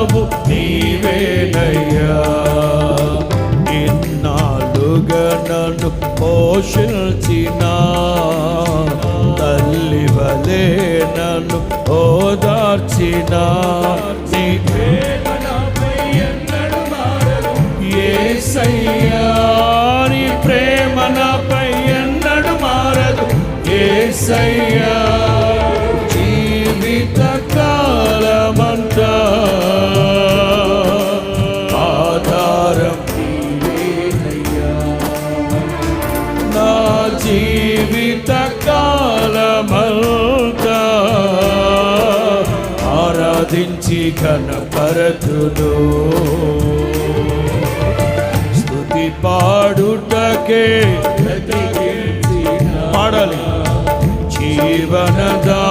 దాతవు నీవేనయ్యా. ఇన్నాళ్ళుగా నన్ను పోషించిన తల్లి వలె నన్ను ఓదార్చిన నీ ప్రేమ నాపై ఎన్నడూ మారదు యేసయ్యా. నీ ప్రేమ నాపై ఎన్నడూ మారదు యేసయ్యా. జీవిత కాలమంతా ఆధారం నీవేనయ్యా. నా జీవిత కాలమంతా ఆరాధించి ఘనపరతును. స్తుతి పాడుటకే పాడాలి. జీవనదాతవు